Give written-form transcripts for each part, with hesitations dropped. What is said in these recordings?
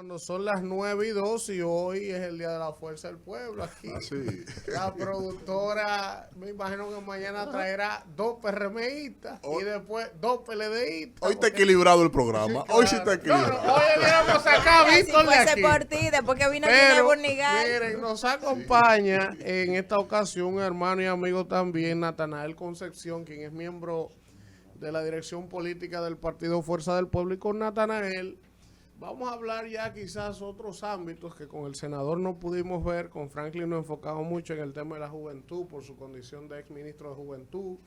cuando son las 9:02 y hoy es el Día de la Fuerza del Pueblo aquí. Así. La productora, me imagino que mañana traerá 2 PRMistas y después 2 PLDistas. Hoy está equilibrado el programa. Sí, Hoy sí claro. está equilibrado. No, hoy debiéramos sacar a Si Víctor de fuese aquí. por ti, después que vino Gina Pero, Burnigal. miren, nos acompaña en esta ocasión un hermano y amigo también, Natanael Concepción, quien es miembro de la dirección política del Partido Fuerza del Pueblo. Y con Natanael vamos a hablar ya quizás otros ámbitos que con el senador no pudimos ver. Con Franklin nos enfocamos mucho en el tema de la juventud por su condición de exministro de Juventud,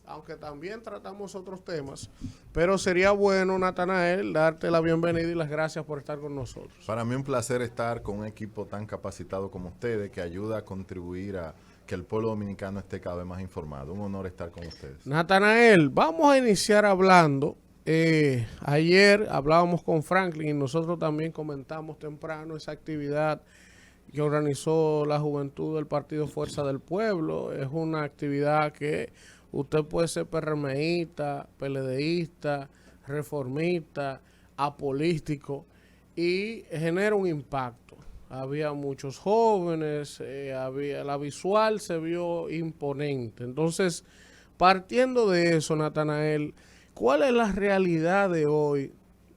aunque también tratamos otros temas. Pero sería bueno, Natanael, darte la bienvenida y las gracias por estar con nosotros. Para mí un placer estar con un equipo tan capacitado como ustedes, que ayuda a contribuir a que el pueblo dominicano esté cada vez más informado. Un honor estar con ustedes. Natanael, vamos a iniciar hablando. Ayer hablábamos con Franklin y nosotros también comentamos temprano esa actividad que organizó la juventud del Partido Fuerza del Pueblo. Es una actividad que usted puede ser PRMista, PLDista, reformista, apolítico y genera un impacto. Había muchos jóvenes, la visual se vio imponente. Entonces, partiendo de eso, Natanael, ¿cuál es la realidad de hoy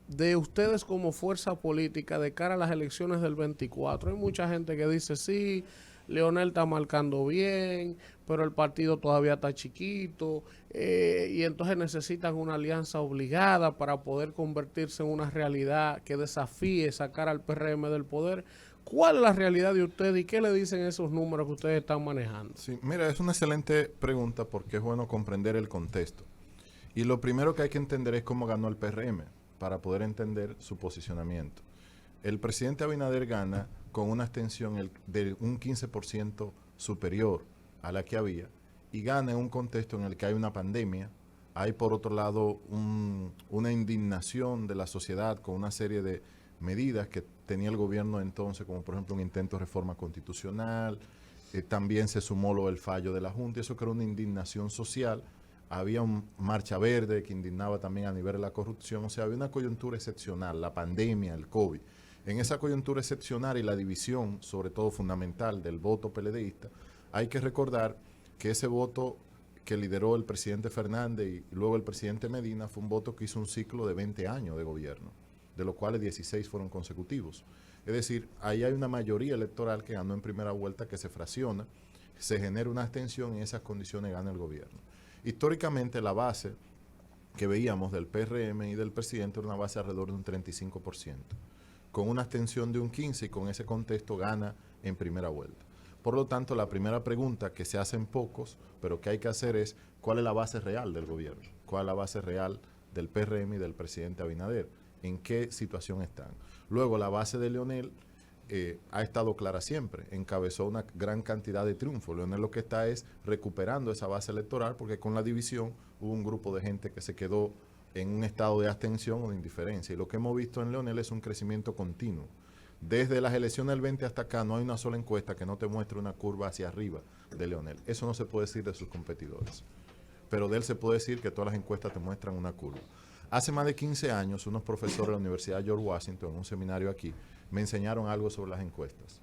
de ustedes como fuerza política de cara a las elecciones del 24? Hay mucha gente que dice, sí, Leonel está marcando bien, pero el partido todavía está chiquito, y entonces necesitan una alianza obligada para poder convertirse en una realidad que desafíe sacar al PRM del poder. ¿Cuál es la realidad de ustedes y qué le dicen esos números que ustedes están manejando? Sí, mira, es una excelente pregunta porque es bueno comprender el contexto. Y lo primero que hay que entender es cómo ganó el PRM para poder entender su posicionamiento. El presidente Abinader gana con una abstención de un 15% superior a la que había y gana en un contexto en el que hay una pandemia, hay por otro lado una indignación de la sociedad con una serie de medidas que tenía el gobierno entonces, como por ejemplo un intento de reforma constitucional, también se sumó lo del fallo de la Junta, y eso creó una indignación social. Había una marcha verde que indignaba también a nivel de la corrupción. O sea, había una coyuntura excepcional, la pandemia, el COVID. En esa coyuntura excepcional y la división, sobre todo fundamental, del voto PLDista, hay que recordar que ese voto que lideró el presidente Fernández y luego el presidente Medina fue un voto que hizo un ciclo de 20 años de gobierno, de los cuales 16 fueron consecutivos. Es decir, ahí hay una mayoría electoral que ganó en primera vuelta, que se fracciona, se genera una abstención y en esas condiciones gana el gobierno. Históricamente la base que veíamos del PRM y del presidente era una base alrededor de un 35%, con una abstención de un 15% y con ese contexto gana en primera vuelta. Por lo tanto, la primera pregunta que se hacen pocos, pero que hay que hacer es ¿cuál es la base real del gobierno? ¿Cuál es la base real del PRM y del presidente Abinader? ¿En qué situación están? Luego, la base de Leonel ha estado clara siempre, encabezó una gran cantidad de triunfos. Leonel lo que está es recuperando esa base electoral porque con la división hubo un grupo de gente que se quedó en un estado de abstención o de indiferencia. Y lo que hemos visto en Leonel es un crecimiento continuo. Desde las elecciones del 20 hasta acá no hay una sola encuesta que no te muestre una curva hacia arriba de Leonel. Eso no se puede decir de sus competidores. Pero de él se puede decir que todas las encuestas te muestran una curva. Hace más de 15 años, unos profesores de la Universidad George Washington, en un seminario aquí, me enseñaron algo sobre las encuestas.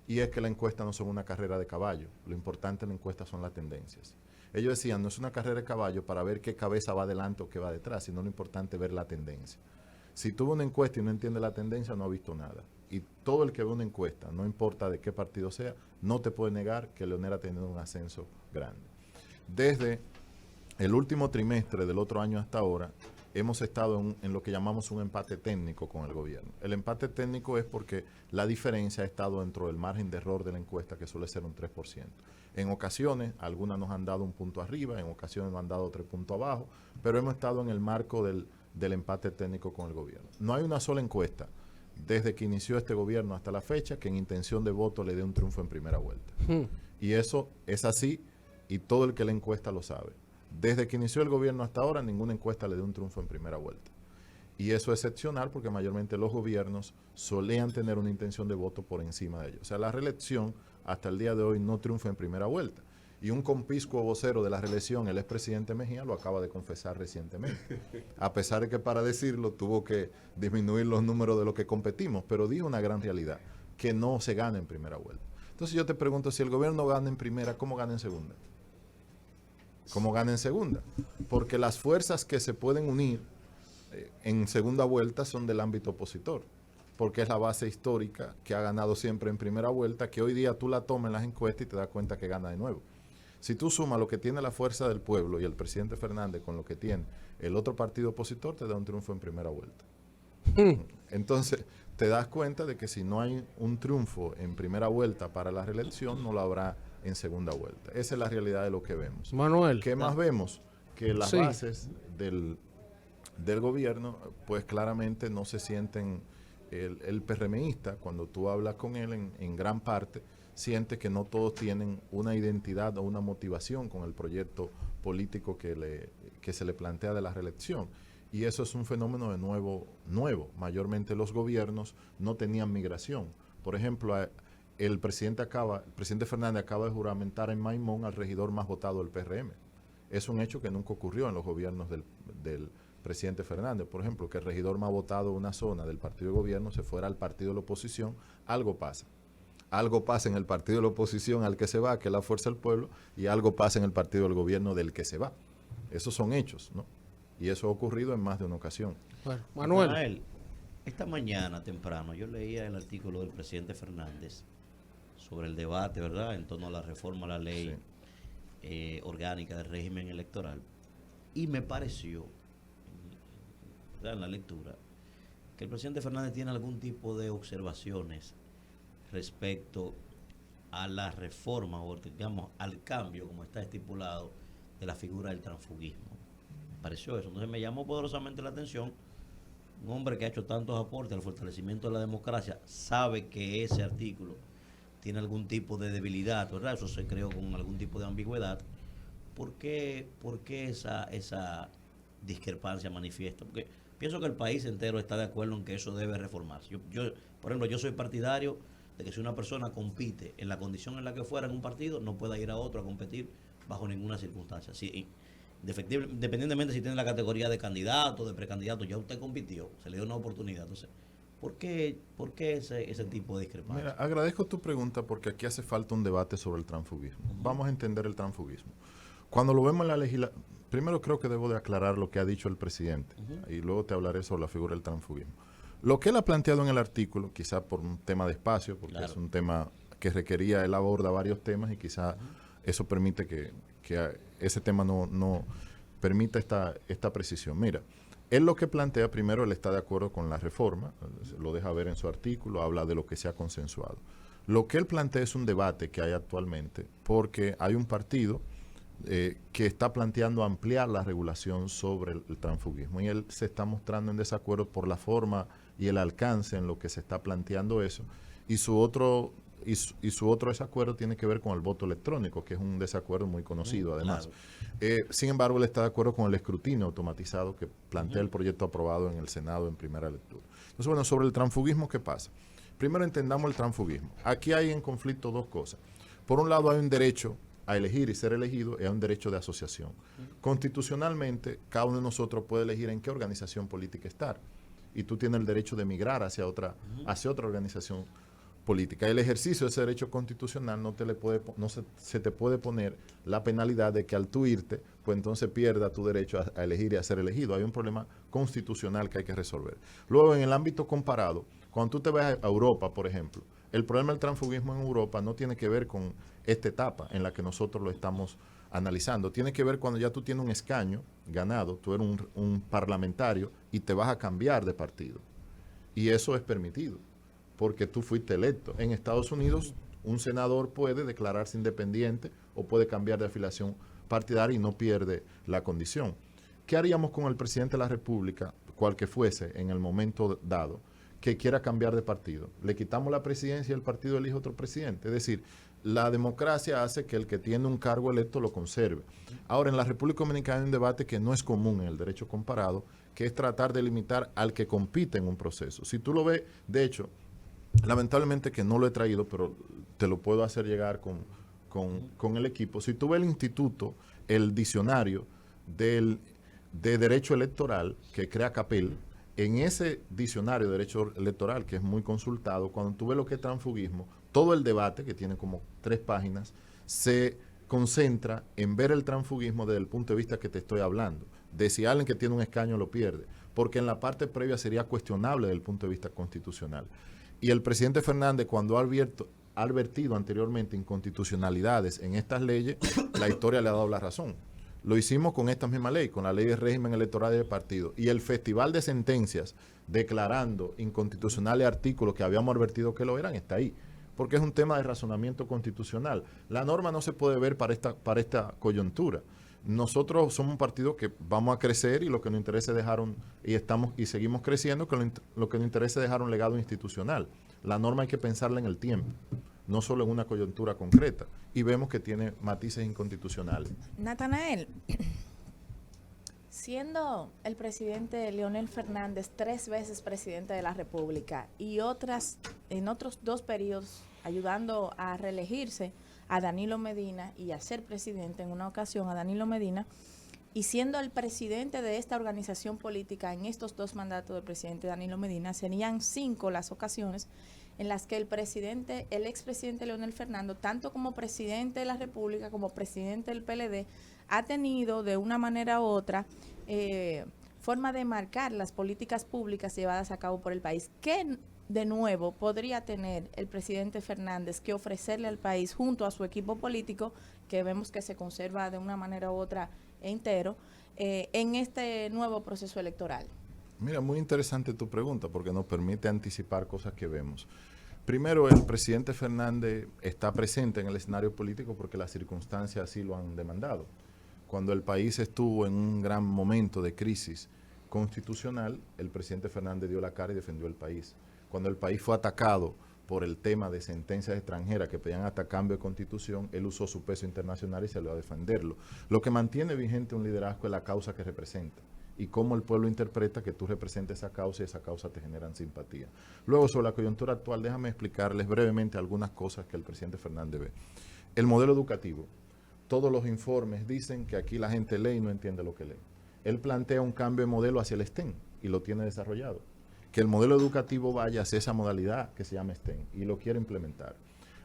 Y es que las encuestas no son una carrera de caballo. Lo importante en la encuesta son las tendencias. Ellos decían, no es una carrera de caballo para ver qué cabeza va adelante o qué va detrás, sino lo importante es ver la tendencia. Si tuvo una encuesta y no entiende la tendencia, no ha visto nada. Y todo el que ve una encuesta, no importa de qué partido sea, no te puede negar que Leonel ha tenido un ascenso grande. Desde el último trimestre del otro año hasta ahora, hemos estado en lo que llamamos un empate técnico con el gobierno. El empate técnico es porque la diferencia ha estado dentro del margen de error de la encuesta, que suele ser un 3%. En ocasiones, algunas nos han dado un punto arriba, en ocasiones nos han dado 3 puntos abajo, pero hemos estado en el marco del empate técnico con el gobierno. No hay una sola encuesta, desde que inició este gobierno hasta la fecha, que en intención de voto le dé un triunfo en primera vuelta. Y eso es así, y todo el que la encuesta lo sabe. Desde que inició el gobierno hasta ahora, ninguna encuesta le dio un triunfo en primera vuelta. Y eso es excepcional porque mayormente los gobiernos solían tener una intención de voto por encima de ellos. O sea, la reelección hasta el día de hoy no triunfa en primera vuelta. Y un conpiscuo vocero de la reelección, el expresidente Mejía, lo acaba de confesar recientemente. A pesar de que para decirlo tuvo que disminuir los números de los que competimos, pero dijo una gran realidad, que no se gana en primera vuelta. Entonces yo te pregunto, si el gobierno gana en primera, ¿cómo gana en segunda? ¿Cómo gana en segunda? Porque las fuerzas que se pueden unir en segunda vuelta son del ámbito opositor, porque es la base histórica que ha ganado siempre en primera vuelta, que hoy día tú la tomas en las encuestas y te das cuenta que gana de nuevo. Si tú sumas lo que tiene la fuerza del pueblo y el presidente Fernández con lo que tiene el otro partido opositor, te da un triunfo en primera vuelta. Entonces, te das cuenta de que si no hay un triunfo en primera vuelta para la reelección, no lo habrá en segunda vuelta. Esa es la realidad de lo que vemos. Manuel. ¿Qué más vemos? Que las Sí. bases del gobierno, pues claramente no se sienten, el PRMista, cuando tú hablas con él en gran parte, siente que no todos tienen una identidad o una motivación con el proyecto político que se le plantea de la reelección. Y eso es un fenómeno de nuevo. Mayormente los gobiernos no tenían migración. Por ejemplo, el presidente Fernández acaba de juramentar en Maimón al regidor más votado del PRM. Es un hecho que nunca ocurrió en los gobiernos del presidente Fernández. Por ejemplo, que el regidor más votado de una zona del partido de gobierno se fuera al partido de la oposición. Algo pasa. Algo pasa en el partido de la oposición al que se va, que es la Fuerza del Pueblo, y algo pasa en el partido del gobierno del que se va. Esos son hechos, ¿no? Y eso ha ocurrido en más de una ocasión. Bueno, Manuel. Rafael, esta mañana temprano yo leía el artículo del presidente Fernández sobre el debate, ¿verdad?, en torno a la reforma a la ley orgánica del régimen electoral. Y me pareció, ¿verdad?, en la lectura, que el presidente Fernández tiene algún tipo de observaciones respecto a la reforma o, digamos, al cambio, como está estipulado, de la figura del transfugismo. Me pareció eso. Entonces me llamó poderosamente la atención. Un hombre que ha hecho tantos aportes al fortalecimiento de la democracia sabe que ese artículo tiene algún tipo de debilidad, ¿verdad? Eso se creó con algún tipo de ambigüedad. ¿Por qué esa discrepancia manifiesta? Porque pienso que el país entero está de acuerdo en que eso debe reformarse. Por ejemplo, yo soy partidario de que si una persona compite en la condición en la que fuera en un partido, no pueda ir a otro a competir bajo ninguna circunstancia. Sí, independientemente si tiene la categoría de candidato, de precandidato, ya usted compitió, se le dio una oportunidad. Entonces, ¿por qué ese tipo de discrepancia? Mira, agradezco tu pregunta porque aquí hace falta un debate sobre el transfugismo. Vamos a entender el transfugismo. Cuando lo vemos en la legislación, primero creo que debo de aclarar lo que ha dicho el presidente y luego te hablaré sobre la figura del transfugismo. Lo que él ha planteado en el artículo, quizá por un tema de espacio, porque claro, es un tema que requería, él aborda varios temas y quizá eso permite que ese tema no permita esta precisión. Mira, él lo que plantea, primero, él está de acuerdo con la reforma, lo deja ver en su artículo, habla de lo que se ha consensuado. Lo que él plantea es un debate que hay actualmente, porque hay un partido que está planteando ampliar la regulación sobre el transfugismo y él se está mostrando en desacuerdo por la forma y el alcance en lo que se está planteando eso, y su otro desacuerdo tiene que ver con el voto electrónico, que es un desacuerdo muy conocido además. Claro. Sin embargo, él está de acuerdo con el escrutinio automatizado que plantea el proyecto aprobado en el Senado en primera lectura. Entonces, bueno, sobre el transfugismo, ¿qué pasa? Primero entendamos el transfugismo. Aquí hay en conflicto dos cosas. Por un lado hay un derecho a elegir y ser elegido, y hay un derecho de asociación. Constitucionalmente, cada uno de nosotros puede elegir en qué organización política estar. Y tú tienes el derecho de migrar hacia otra organización política. El ejercicio de ese derecho constitucional se te puede poner la penalidad de que al tú irte, pues entonces pierda tu derecho a elegir y a ser elegido. Hay un problema constitucional que hay que resolver. Luego, en el ámbito comparado, cuando tú te vas a Europa, por ejemplo, el problema del transfugismo en Europa no tiene que ver con esta etapa en la que nosotros lo estamos analizando. Tiene que ver cuando ya tú tienes un escaño ganado, tú eres un parlamentario y te vas a cambiar de partido. Y eso es permitido, porque tú fuiste electo. En Estados Unidos, un senador puede declararse independiente o puede cambiar de afiliación partidaria y no pierde la condición. ¿Qué haríamos con el presidente de la República, cual que fuese en el momento dado, que quiera cambiar de partido? Le quitamos la presidencia y el partido elige otro presidente. Es decir, la democracia hace que el que tiene un cargo electo lo conserve. Ahora, en la República Dominicana hay un debate que no es común en el derecho comparado, que es tratar de limitar al que compite en un proceso. Si tú lo ves, de hecho, lamentablemente que no lo he traído, pero te lo puedo hacer llegar con el equipo. Si tú ves el instituto, el diccionario de derecho electoral que crea CAPEL, en ese diccionario de derecho electoral, que es muy consultado, cuando tú ves lo que es transfugismo, todo el debate, que tiene como 3 páginas, se concentra en ver el transfugismo desde el punto de vista que te estoy hablando, de si alguien que tiene un escaño lo pierde, porque en la parte previa sería cuestionable desde el punto de vista constitucional. Y el presidente Fernández, cuando ha advertido anteriormente inconstitucionalidades en estas leyes, la historia le ha dado la razón. Lo hicimos con esta misma ley, con la ley de régimen electoral del partido. Y el festival de sentencias declarando inconstitucionales artículos que habíamos advertido que lo eran, está ahí. Porque es un tema de razonamiento constitucional. La norma no se puede ver para esta coyuntura. Nosotros somos un partido que vamos a crecer y lo que nos interesa es dejar y seguimos creciendo, que lo que nos interesa es dejar un legado institucional. La norma hay que pensarla en el tiempo, no solo en una coyuntura concreta, y vemos que tiene matices inconstitucionales. Natanael, siendo el presidente Leonel Fernández 3 veces presidente de la República y en otros 2 periodos ayudando a reelegirse a Danilo Medina y a ser presidente en una ocasión a Danilo Medina, y siendo el presidente de esta organización política en estos 2 mandatos del presidente Danilo Medina, serían 5 las ocasiones en las que el expresidente Leonel Fernández, tanto como presidente de la República como presidente del PLD, ha tenido de una manera u otra forma de marcar las políticas públicas llevadas a cabo por el país. ¿Qué de nuevo podría tener el presidente Fernández que ofrecerle al país junto a su equipo político, que vemos que se conserva de una manera u otra entero, en este nuevo proceso electoral? Mira, muy interesante tu pregunta porque nos permite anticipar cosas que vemos. Primero, el presidente Fernández está presente en el escenario político porque las circunstancias así lo han demandado. Cuando el país estuvo en un gran momento de crisis constitucional, el presidente Fernández dio la cara y defendió el país. Cuando el país fue atacado por el tema de sentencias extranjeras que pedían hasta cambio de constitución, él usó su peso internacional y salió a defenderlo. Lo que mantiene vigente un liderazgo es la causa que representa y cómo el pueblo interpreta que tú representas esa causa y esa causa te generan simpatía. Luego, sobre la coyuntura actual, déjame explicarles brevemente algunas cosas que el presidente Fernández ve. El modelo educativo. Todos los informes dicen que aquí la gente lee y no entiende lo que lee. Él plantea un cambio de modelo hacia el STEM y lo tiene desarrollado. Que el modelo educativo vaya hacia esa modalidad que se llama STEM y lo quiere implementar.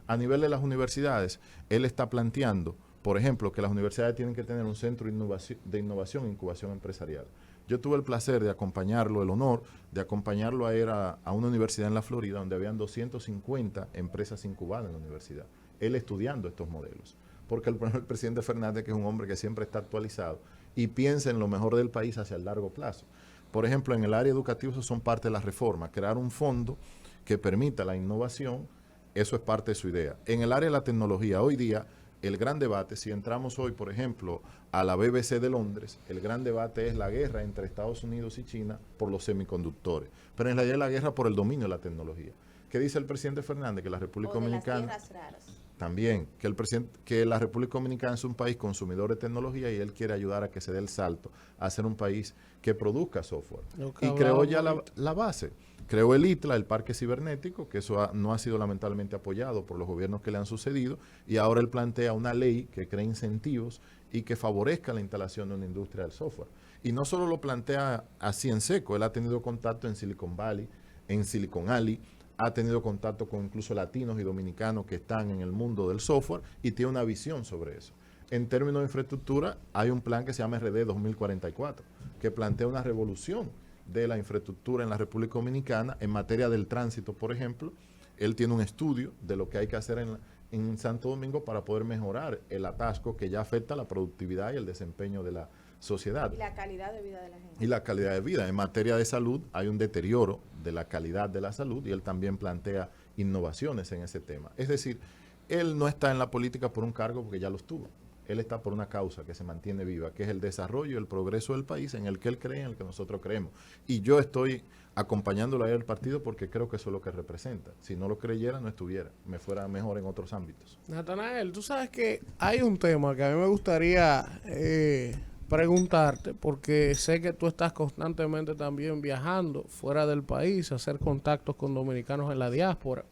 A nivel de las universidades, él está planteando, por ejemplo, que las universidades tienen que tener un centro de innovación e incubación empresarial. Yo tuve el placer de acompañarlo, el honor de acompañarlo a ir a una universidad en la Florida donde habían 250 empresas incubadas en la universidad. Él estudiando estos modelos. Porque el presidente Fernández, que es un hombre que siempre está actualizado y piensa en lo mejor del país hacia el largo plazo. Por ejemplo, en el área educativa, eso son parte de las reformas. Crear un fondo que permita la innovación, eso es parte de su idea. En el área de la tecnología, hoy día, el gran debate, si entramos hoy, por ejemplo, a la BBC de Londres, el gran debate es la guerra entre Estados Unidos y China por los semiconductores. Pero en realidad es la guerra por el dominio de la tecnología. ¿Qué dice el presidente Fernández? Que la República Dominicana... Las tierras raras. También, que la República Dominicana es un país consumidor de tecnología y él quiere ayudar a que se dé el salto a ser un país que produzca software. Y creó ya la base. Creó el ITLA, el Parque Cibernético, que eso no ha sido lamentablemente apoyado por los gobiernos que le han sucedido, y ahora él plantea una ley que cree incentivos y que favorezca la instalación de una industria del software. Y no solo lo plantea así en seco, él ha tenido contacto en Silicon Valley, en Silicon Alley, ha tenido contacto con incluso latinos y dominicanos que están en el mundo del software y tiene una visión sobre eso. En términos de infraestructura, hay un plan que se llama RD 2044, que plantea una revolución de la infraestructura en la República Dominicana en materia del tránsito, por ejemplo. Él tiene un estudio de lo que hay que hacer en Santo Domingo para poder mejorar el atasco que ya afecta la productividad y el desempeño de la sociedad. Y la calidad de vida de la gente. Y la calidad de vida. En materia de salud hay un deterioro de la calidad de la salud y él también plantea innovaciones en ese tema. Es decir, él no está en la política por un cargo porque ya los tuvo. Él está por una causa que se mantiene viva, que es el desarrollo y el progreso del país en el que él cree, en el que nosotros creemos. Y yo estoy acompañándolo a él al partido porque creo que eso es lo que representa. Si no lo creyera, no estuviera. Me fuera mejor en otros ámbitos. Natanael, tú sabes que hay un tema que a mí me gustaría preguntarte, porque sé que tú estás constantemente también viajando fuera del país, a hacer contactos con dominicanos en la diáspora.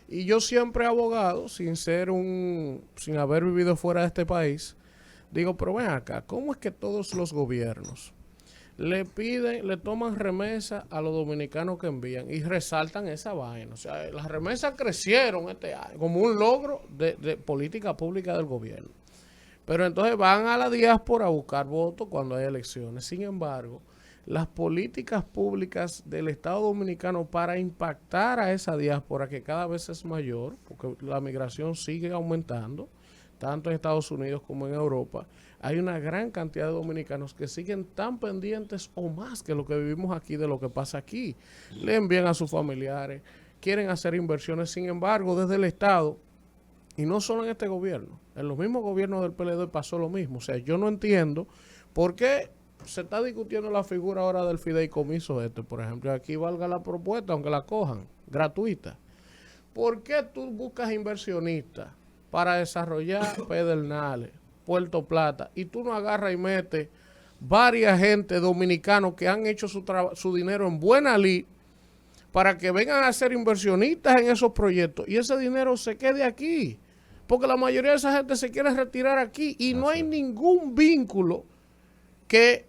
Y yo siempre he abogado, sin haber vivido fuera de este país, digo, pero ven acá, ¿cómo es que todos los gobiernos le toman remesa a los dominicanos que envían y resaltan esa vaina? O sea, las remesas crecieron este año como un logro de política pública del gobierno. Pero entonces van a la diáspora a buscar votos cuando hay elecciones. Sin embargo, las políticas públicas del Estado Dominicano para impactar a esa diáspora, que cada vez es mayor, porque la migración sigue aumentando, tanto en Estados Unidos como en Europa, hay una gran cantidad de dominicanos que siguen tan pendientes o más que lo que vivimos aquí de lo que pasa aquí. Le envían a sus familiares, quieren hacer inversiones. Sin embargo, desde el Estado, y no solo en este gobierno, en los mismos gobiernos del PLD pasó lo mismo. O sea, yo no entiendo por qué se está discutiendo la figura ahora del fideicomiso por ejemplo. Aquí valga la propuesta, aunque la cojan, gratuita. ¿Por qué tú buscas inversionistas para desarrollar Pedernales, Puerto Plata, y tú no agarras y metes varias gente dominicanos que han hecho su dinero en buena lid para que vengan a ser inversionistas en esos proyectos y ese dinero se quede aquí? Porque la mayoría de esa gente se quiere retirar aquí y no hay ningún vínculo que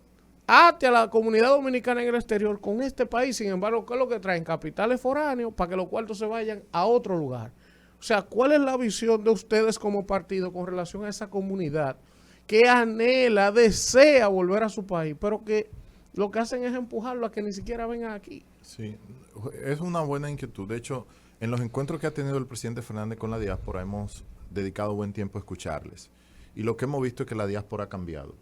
ate a la comunidad dominicana en el exterior con este país. Sin embargo, ¿qué es lo que traen? Capitales foráneos para que los cuartos se vayan a otro lugar. O sea, ¿cuál es la visión de ustedes como partido con relación a esa comunidad que anhela, desea volver a su país, pero que lo que hacen es empujarlo a que ni siquiera vengan aquí? Sí, es una buena inquietud. De hecho, en los encuentros que ha tenido el presidente Fernández con la diáspora hemos dedicado buen tiempo a escucharles. Y lo que hemos visto es que la diáspora ha cambiado.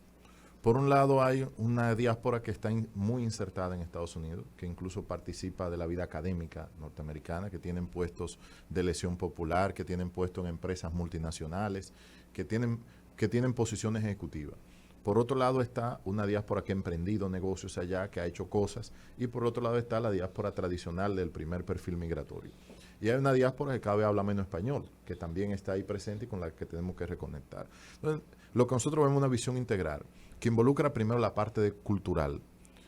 Por un lado, hay una diáspora que está muy insertada en Estados Unidos, que incluso participa de la vida académica norteamericana, que tienen puestos de elección popular, que tienen puestos en empresas multinacionales, que tienen posiciones ejecutivas. Por otro lado está una diáspora que ha emprendido negocios allá, que ha hecho cosas, y por otro lado está la diáspora tradicional del primer perfil migratorio. Y hay una diáspora que cada vez habla menos español, que también está ahí presente y con la que tenemos que reconectar. Entonces, lo que nosotros vemos es una visión integral, que involucra primero la parte cultural.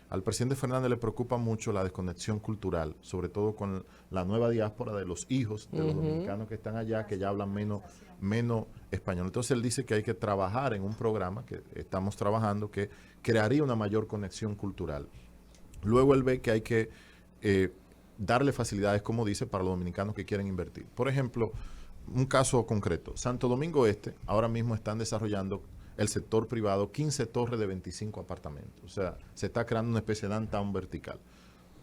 Al presidente Fernández le preocupa mucho la desconexión cultural, sobre todo con la nueva diáspora de los hijos de los dominicanos que están allá, que ya hablan menos español. Entonces él dice que hay que trabajar en un programa que estamos trabajando que crearía una mayor conexión cultural. Luego él ve que hay que darle facilidades, como dice, para los dominicanos que quieren invertir. Por ejemplo, un caso concreto, Santo Domingo Este, ahora mismo están desarrollando el sector privado 15 torres de 25 apartamentos. O sea, se está creando una especie de downtown vertical.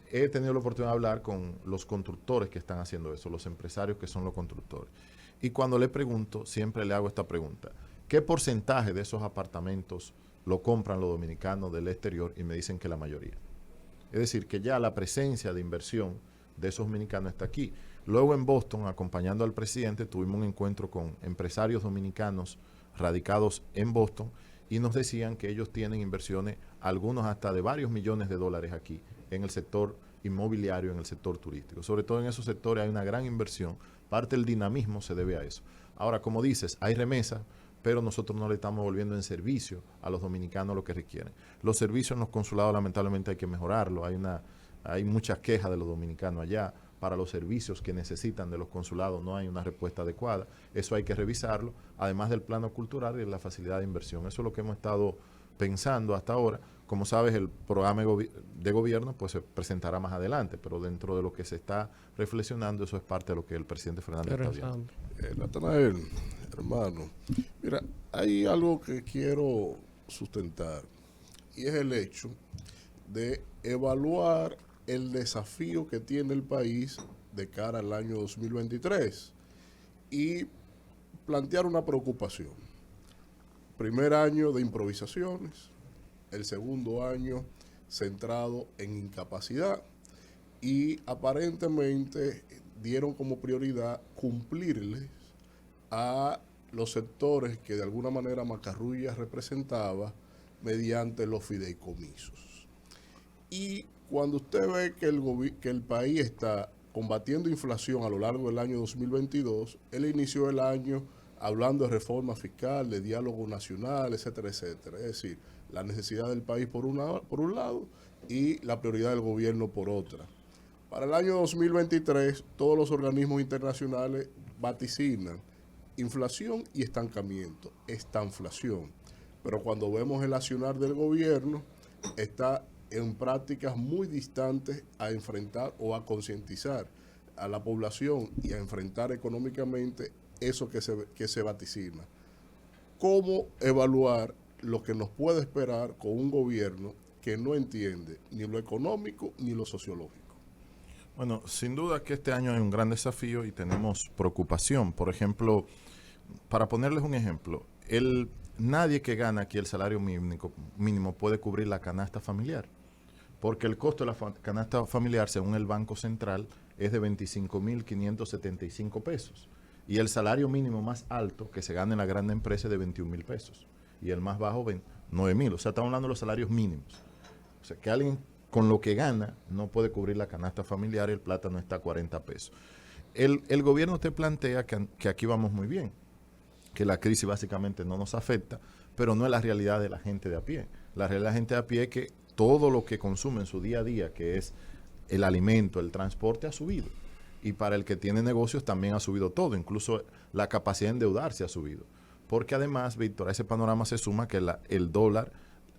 He tenido la oportunidad de hablar con los constructores que están haciendo eso, los empresarios que son los constructores. Y cuando le pregunto, siempre le hago esta pregunta: ¿qué porcentaje de esos apartamentos lo compran los dominicanos del exterior? Y me dicen que la mayoría. Es decir, que ya la presencia de inversión de esos dominicanos está aquí. Luego en Boston, acompañando al presidente, tuvimos un encuentro con empresarios dominicanos radicados en Boston y nos decían que ellos tienen inversiones, algunos hasta de varios millones de dólares aquí, en el sector inmobiliario, en el sector turístico. Sobre todo en esos sectores hay una gran inversión. Parte del dinamismo se debe a eso. Ahora, como dices, hay remesas, pero nosotros no le estamos volviendo en servicio a los dominicanos lo que requieren. Los servicios en los consulados lamentablemente hay que mejorarlo. Hay muchas quejas de los dominicanos allá. Para los servicios que necesitan de los consulados no hay una respuesta adecuada. Eso hay que revisarlo, además del plano cultural y de la facilidad de inversión. Eso es lo que hemos estado pensando hasta ahora. Como sabes, el programa de gobierno pues se presentará más adelante, pero dentro de lo que se está reflexionando, eso es parte de lo que el presidente Fernández está viendo. Natanael, hermano, mira, hay algo que quiero sustentar y es el hecho de evaluar el desafío que tiene el país de cara al año 2023 y plantear una preocupación. Primer año de improvisaciones, el segundo año centrado en incapacidad y aparentemente dieron como prioridad cumplirles a los sectores que de alguna manera Macarrulla representaba mediante los fideicomisos. Y cuando usted ve que el país está combatiendo inflación a lo largo del año 2022, él inició el año hablando de reforma fiscal, de diálogo nacional, etcétera, etcétera. Es decir, la necesidad del país por un lado y la prioridad del gobierno por otra. Para el año 2023, todos los organismos internacionales vaticinan inflación y estancamiento, estanflación. Pero cuando vemos el accionar del gobierno, está en prácticas muy distantes a enfrentar o a concientizar a la población y a enfrentar económicamente eso que se vaticina. ¿Cómo evaluar lo que nos puede esperar con un gobierno que no entiende ni lo económico ni lo sociológico? Bueno, sin duda que este año hay un gran desafío y tenemos preocupación. Por ejemplo, para ponerles un ejemplo, nadie que gana aquí el salario mínimo puede cubrir la canasta familiar, porque el costo de la canasta familiar, según el Banco Central, es de 25.575 pesos. Y el salario mínimo más alto que se gana en la gran empresa es de 21.000 pesos. Y el más bajo, 9.000. O sea, estamos hablando de los salarios mínimos. O sea, que alguien con lo que gana no puede cubrir la canasta familiar y el plátano está a 40 pesos. El gobierno te plantea que aquí vamos muy bien, que la crisis básicamente no nos afecta, pero no es la realidad de la gente de a pie. La realidad de la gente de a pie es que todo lo que consume en su día a día, que es el alimento, el transporte, ha subido. Y para el que tiene negocios también ha subido todo, incluso la capacidad de endeudarse ha subido. Porque además, Víctor, a ese panorama se suma que el dólar,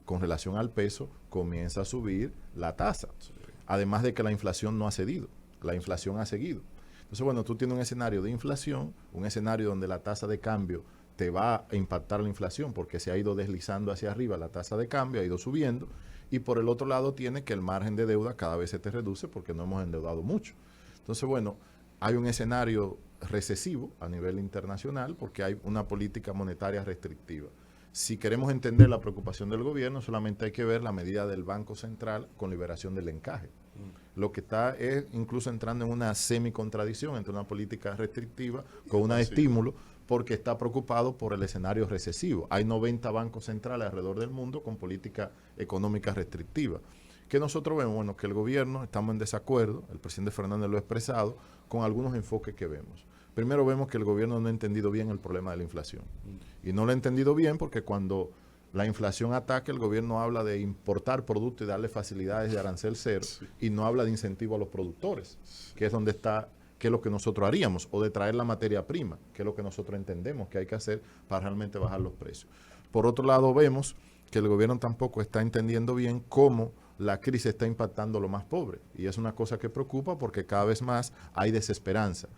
con relación al peso, comienza a subir la tasa. Además de que la inflación no ha cedido, la inflación ha seguido. Entonces, bueno, tú tienes un escenario de inflación, un escenario donde la tasa de cambio te va a impactar la inflación porque se ha ido deslizando hacia arriba, la tasa de cambio ha ido subiendo, y por el otro lado tiene que el margen de deuda cada vez se te reduce porque no hemos endeudado mucho. Entonces, bueno, hay un escenario recesivo a nivel internacional porque hay una política monetaria restrictiva. Si queremos entender la preocupación del gobierno, solamente hay que ver la medida del Banco Central con liberación del encaje. Lo que está es incluso entrando en una semi-contradicción entre una política restrictiva con una de estímulo, porque está preocupado por el escenario recesivo. Hay 90 bancos centrales alrededor del mundo con política económica restrictiva. ¿Qué nosotros vemos? Bueno, que el gobierno, estamos en desacuerdo, el presidente Fernández lo ha expresado, con algunos enfoques que vemos. Primero vemos que el gobierno no ha entendido bien el problema de la inflación. Y no lo ha entendido bien porque cuando la inflación ataca, el gobierno habla de importar productos y darle facilidades de arancel cero, y no habla de incentivo a los productores, que es donde está, que es lo que nosotros haríamos, o de traer la materia prima, que es lo que nosotros entendemos que hay que hacer para realmente bajar los precios. Por otro lado, vemos que el gobierno tampoco está entendiendo bien cómo la crisis está impactando a los más pobres. Y es una cosa que preocupa porque cada vez más hay desesperanza.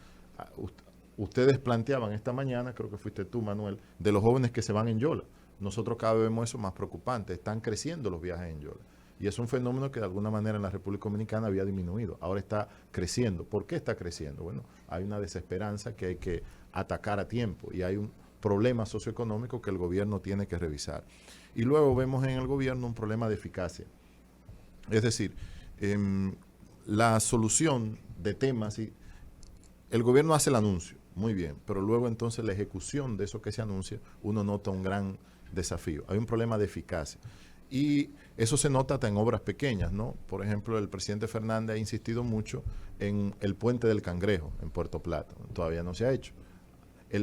Ustedes planteaban esta mañana, creo que fuiste tú, Manuel, de los jóvenes que se van en Yola. Nosotros cada vez vemos eso más preocupante. Están creciendo los viajes en Yola. Y es un fenómeno que de alguna manera en la República Dominicana había disminuido. Ahora está creciendo. ¿Por qué está creciendo? Bueno, hay una desesperanza que hay que atacar a tiempo y hay un problema socioeconómico que el gobierno tiene que revisar. Y luego vemos en el gobierno un problema de eficacia. Es decir, la solución de temas, y el gobierno hace el anuncio, muy bien, pero luego entonces la ejecución de eso que se anuncia, uno nota un gran desafío. Hay un problema de eficacia. Y eso se nota hasta en obras pequeñas, ¿no? Por ejemplo, el presidente Fernández ha insistido mucho en el puente del Cangrejo en Puerto Plata. Todavía no se ha hecho.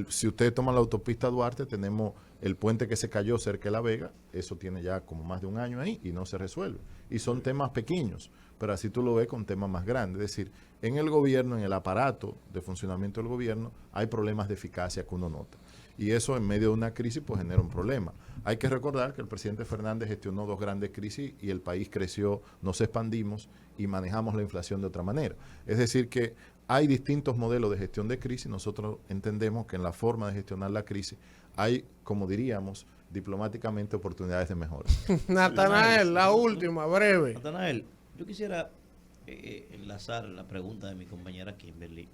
Si ustedes toman la autopista Duarte, tenemos el puente que se cayó cerca de La Vega. Eso tiene ya como más de un año ahí y no se resuelve. Y son temas pequeños, pero así tú lo ves con temas más grandes. Es decir, en el gobierno, en el aparato de funcionamiento del gobierno, hay problemas de eficacia que uno nota. Y eso en medio de una crisis pues genera un problema. Hay que recordar que el presidente Fernández gestionó 2 grandes crisis y el país creció, nos expandimos y manejamos la inflación de otra manera. Es decir que hay distintos modelos de gestión de crisis. Nosotros entendemos que en la forma de gestionar la crisis hay, como diríamos diplomáticamente, oportunidades de mejora. Natanael, la última, breve. Natanael, yo quisiera enlazar la pregunta de mi compañera Kimberly.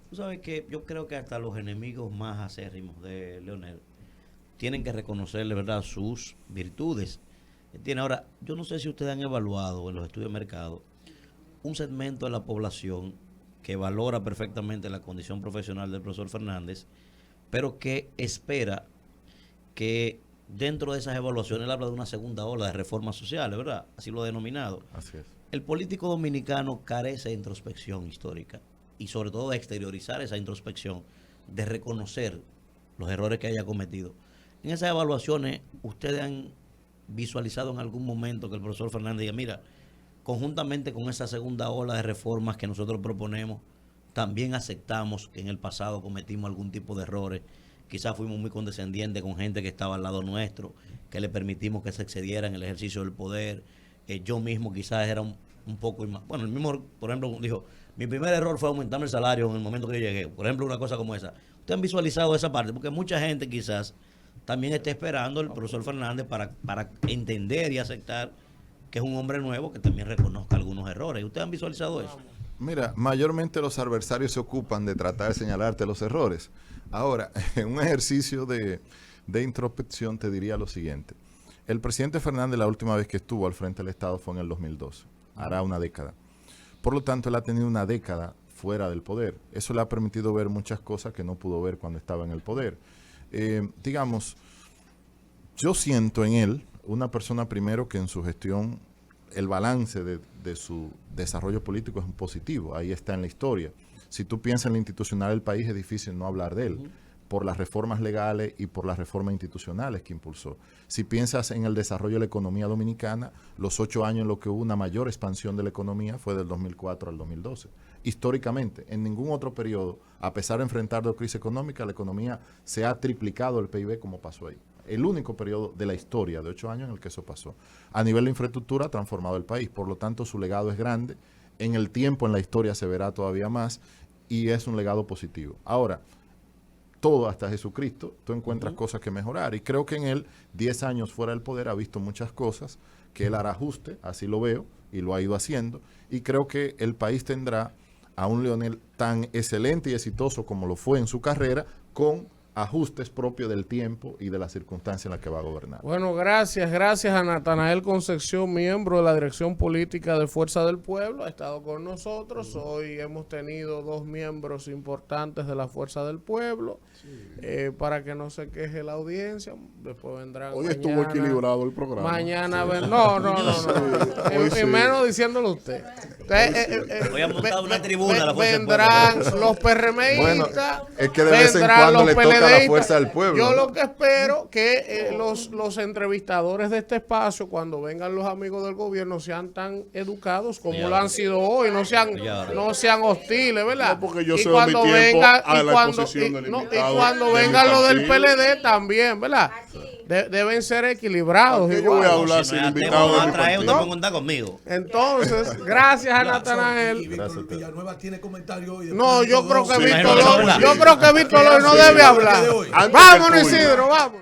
Tú sabes que yo creo que hasta los enemigos más acérrimos de Leonel tienen que reconocerle, ¿verdad?, sus virtudes. Ahora, yo no sé si ustedes han evaluado en los estudios de mercado un segmento de la población que valora perfectamente la condición profesional del profesor Fernández, pero que espera que dentro de esas evaluaciones él habla de una segunda ola de reformas sociales, ¿verdad? Así lo ha denominado. Así es. El político dominicano carece de introspección histórica y sobre todo de exteriorizar esa introspección, de reconocer los errores que haya cometido. En esas evaluaciones, ¿ustedes han visualizado en algún momento que el profesor Fernández diga, mira, conjuntamente con esa segunda ola de reformas que nosotros proponemos, también aceptamos que en el pasado cometimos algún tipo de errores. Quizás fuimos muy condescendientes con gente que estaba al lado nuestro, que le permitimos que se excediera en el ejercicio del poder. Yo mismo quizás era un poco... Bueno, el mismo, por ejemplo, dijo, mi primer error fue aumentarme el salario en el momento que yo llegué. Por ejemplo, una cosa como esa. ¿Ustedes han visualizado esa parte? Porque mucha gente quizás también está esperando al profesor Fernández para entender y aceptar que es un hombre nuevo que también reconozca algunos errores. ¿Ustedes han visualizado eso? Mira, mayormente los adversarios se ocupan de tratar de señalarte los errores. Ahora, en un ejercicio de introspección te diría lo siguiente. El presidente Fernández la última vez que estuvo al frente del Estado fue en el 2012. Hará una década. Por lo tanto, él ha tenido una década fuera del poder. Eso le ha permitido ver muchas cosas que no pudo ver cuando estaba en el poder. Digamos, yo siento en él una persona primero que en su gestión el balance de su desarrollo político es un positivo, ahí está en la historia. Si tú piensas en lo institucional del país es difícil no hablar de él, por las reformas legales y por las reformas institucionales que impulsó. Si piensas en el desarrollo de la economía dominicana, los 8 años en los que hubo una mayor expansión de la economía fue del 2004 al 2012. Históricamente, en ningún otro periodo, a pesar de enfrentar la crisis económica, la economía se ha triplicado el PIB como pasó ahí. El único periodo de la historia de 8 años en el que eso pasó. A nivel de infraestructura ha transformado el país, por lo tanto su legado es grande. En el tiempo, en la historia se verá todavía más y es un legado positivo. Ahora, todo hasta Jesucristo, tú encuentras cosas que mejorar y creo que en él, 10 años fuera del poder, ha visto muchas cosas que él hará ajuste, así lo veo, y lo ha ido haciendo, y creo que el país tendrá a un Leonel tan excelente y exitoso como lo fue en su carrera, con ajustes propios del tiempo y de las circunstancias en las que va a gobernar. Bueno, gracias a Natanael Concepción, miembro de la Dirección Política de Fuerza del Pueblo, ha estado con nosotros. Hoy hemos tenido 2 miembros importantes de la Fuerza del Pueblo, para que no se queje la audiencia. Después vendrán Hoy mañana, estuvo equilibrado el programa. Mañana y menos diciéndolo usted. Voy a montar una tribuna a la Fuerza del vendrán Pueblo. los PRMistas, Bueno, es que de vez en cuando le toca a la Fuerza del Pueblo. Yo lo que espero que los entrevistadores de este espacio, cuando vengan los amigos del gobierno, sean tan educados como lo han sido hoy, no sean hostiles, ¿verdad? No, porque yo y cedo cuando mi tiempo venga a la exposición del invitado y cuando de vengan mi los del partido. PLD también, ¿verdad? Deben ser equilibrados. ¿Por qué yo voy a hablar Si sin me invitado de mi traer, usted partido? puede contar conmigo. Entonces, gracias a Y Natanael. Víctor Villanueva tiene comentarios hoy. No, yo creo que Sí, Víctor no, Loy, no, yo creo que Víctor Loy no debe hablar. Antes que Vámonos, tuyo. Isidro, vamos.